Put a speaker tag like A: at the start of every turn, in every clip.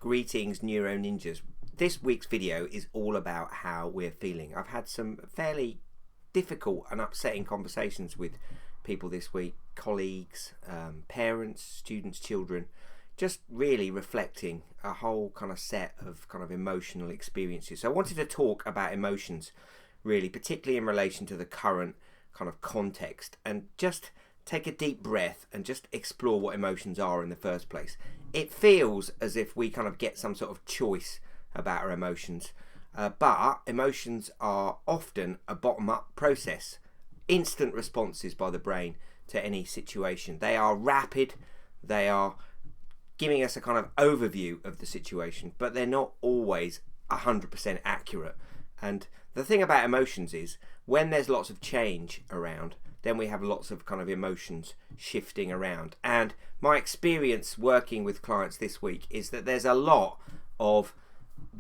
A: Greetings, Neuro Ninjas. This week's video is all about how we're feeling. I've had some fairly difficult and upsetting conversations with people this week, colleagues, parents, students, children, just really reflecting a whole kind of set of kind of emotional experiences. So I wanted to talk about emotions, really, particularly in relation to the current kind of context, and just take a deep breath and just explore what emotions are in the first place. It feels as if we kind of get some sort of choice about our emotions, but emotions are often a bottom-up process, instant responses by the brain to any situation. They are rapid, they are giving us a kind of overview of the situation, but they're not always 100% accurate. And the thing about emotions is, when there's lots of change around, then we have lots of kind of emotions shifting around. And my experience working with clients this week is that there's a lot of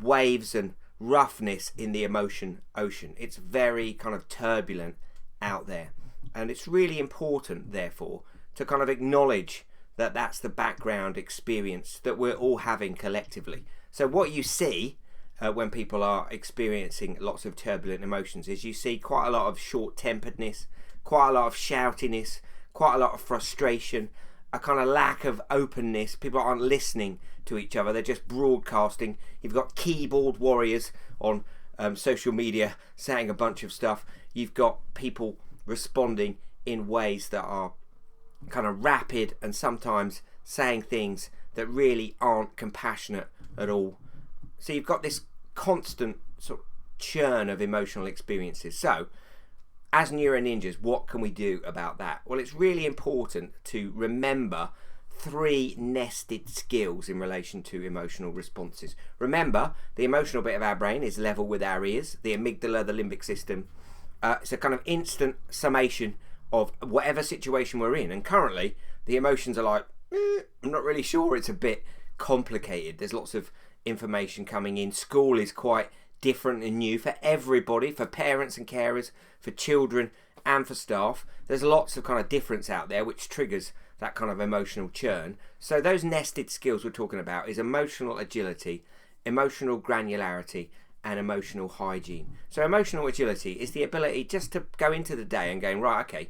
A: waves and roughness in the emotion ocean. It's very kind of turbulent out there. And it's really important, therefore, to kind of acknowledge that that's the background experience that we're all having collectively. So what you see when people are experiencing lots of turbulent emotions is you see quite a lot of short-temperedness, quite a lot of shoutiness, quite a lot of frustration, a kind of lack of openness. People aren't listening to each other, they're just broadcasting. You've got keyboard warriors on social media saying a bunch of stuff. You've got people responding in ways that are kind of rapid and sometimes saying things that really aren't compassionate at all. So you've got this constant sort of churn of emotional experiences. So as Neuro Ninjas, what can we do about that? Well, it's really important to remember 3 nested skills in relation to emotional responses. Remember, the emotional bit of our brain is level with our ears, the amygdala, the limbic system. It's a kind of instant summation of whatever situation we're in. And currently, the emotions are like, I'm not really sure. It's a bit complicated. There's lots of information coming in. School is quite different and new for everybody, for parents and carers, for children and for staff. There's lots of kind of difference out there which triggers that kind of emotional churn. So those nested skills we're talking about is emotional agility, emotional granularity, and emotional hygiene. So emotional agility is the ability just to go into the day and going, right, okay,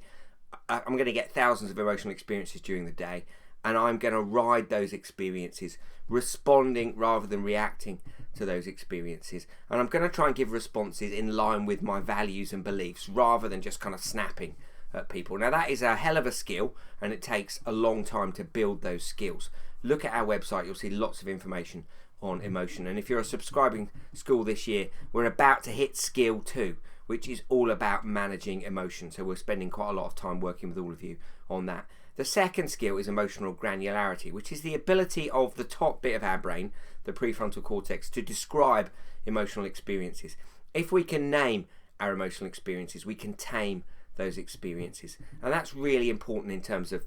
A: I'm going to get thousands of emotional experiences during the day, and I'm going to ride those experiences, responding rather than reacting to those experiences. And I'm going to try and give responses in line with my values and beliefs rather than just kind of snapping at people. Now that is a hell of a skill, and it takes a long time to build those skills. Look at our website, you'll see lots of information on emotion. And if you're a subscribing school this year, we're about to hit skill 2, which is all about managing emotion. So we're spending quite a lot of time working with all of you on that. The second skill is emotional granularity, which is the ability of the top bit of our brain, the prefrontal cortex, to describe emotional experiences. If we can name our emotional experiences, we can tame those experiences. And that's really important in terms of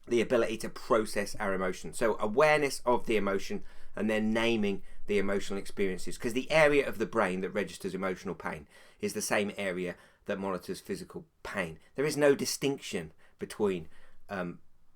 A: the ability to process our emotions. So awareness of the emotion and then naming the emotional experiences, because the area of the brain that registers emotional pain is the same area that monitors physical pain. There is no distinction between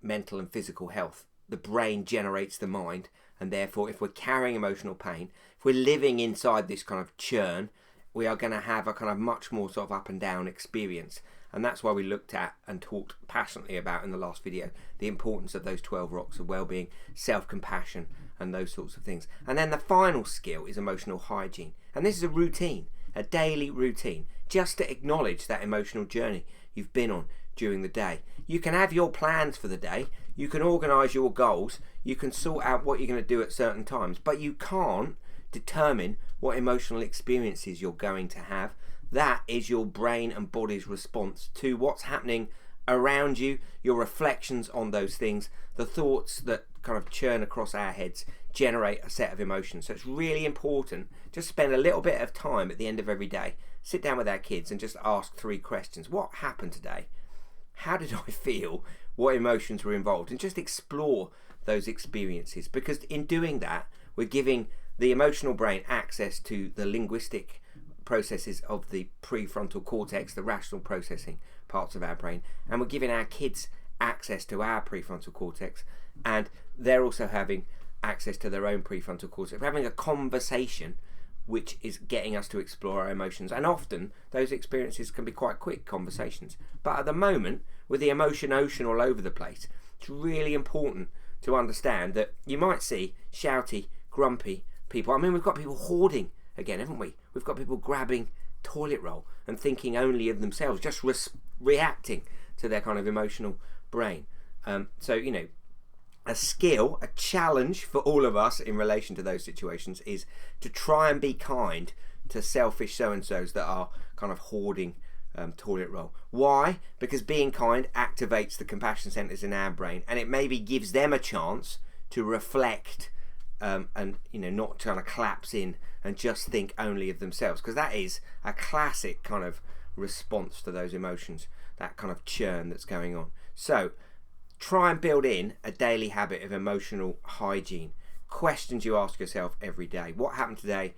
A: mental and physical health. The brain generates the mind, and therefore if we're carrying emotional pain, if we're living inside this kind of churn, we are going to have a kind of much more sort of up and down experience. And that's why we looked at and talked passionately about in the last video the importance of those 12 rocks of well-being, self-compassion, and those sorts of things. And then the final skill is emotional hygiene. And this is a routine, a daily routine, just to acknowledge that emotional journey you've been on during the day. You can have your plans for the day, you can organise your goals, you can sort out what you're going to do at certain times, but you can't determine what emotional experiences you're going to have. That is your brain and body's response to what's happening around you, your reflections on those things, the thoughts that kind of churn across our heads generate a set of emotions. So it's really important just spend a little bit of time at the end of every day, sit down with our kids and just ask 3 questions. What happened today? How did I feel? What emotions were involved? And just explore those experiences, because in doing that, we're giving the emotional brain access to the linguistic processes of the prefrontal cortex, the rational processing parts of our brain, and we're giving our kids access to our prefrontal cortex, and they're also having access to their own prefrontal cortex. We're having a conversation which is getting us to explore our emotions. And often those experiences can be quite quick conversations. But at the moment, with the emotion ocean all over the place, it's really important to understand that you might see shouty, grumpy people. I mean, we've got people hoarding again, haven't we? We've got people grabbing toilet roll and thinking only of themselves, just reacting to their kind of emotional brain. So, you know, a skill, a challenge for all of us in relation to those situations is to try and be kind to selfish so-and-sos that are kind of hoarding toilet roll. Why? Because being kind activates the compassion centers in our brain, and it maybe gives them a chance to reflect and, you know, not trying to collapse in and just think only of themselves, because that is a classic kind of response to those emotions, that kind of churn that's going on. So try and build in a daily habit of emotional hygiene. Questions you ask yourself every day. What happened today?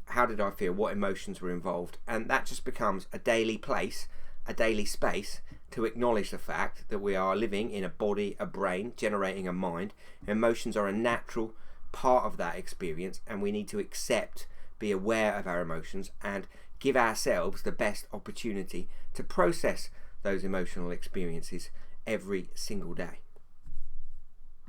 A: How did I feel? What emotions were involved? And that just becomes a daily place, a daily space to acknowledge the fact that we are living in a body, a brain, generating a mind. Emotions are a natural part of that experience, and we need to accept, be aware of our emotions, and give ourselves the best opportunity to process those emotional experiences every single day.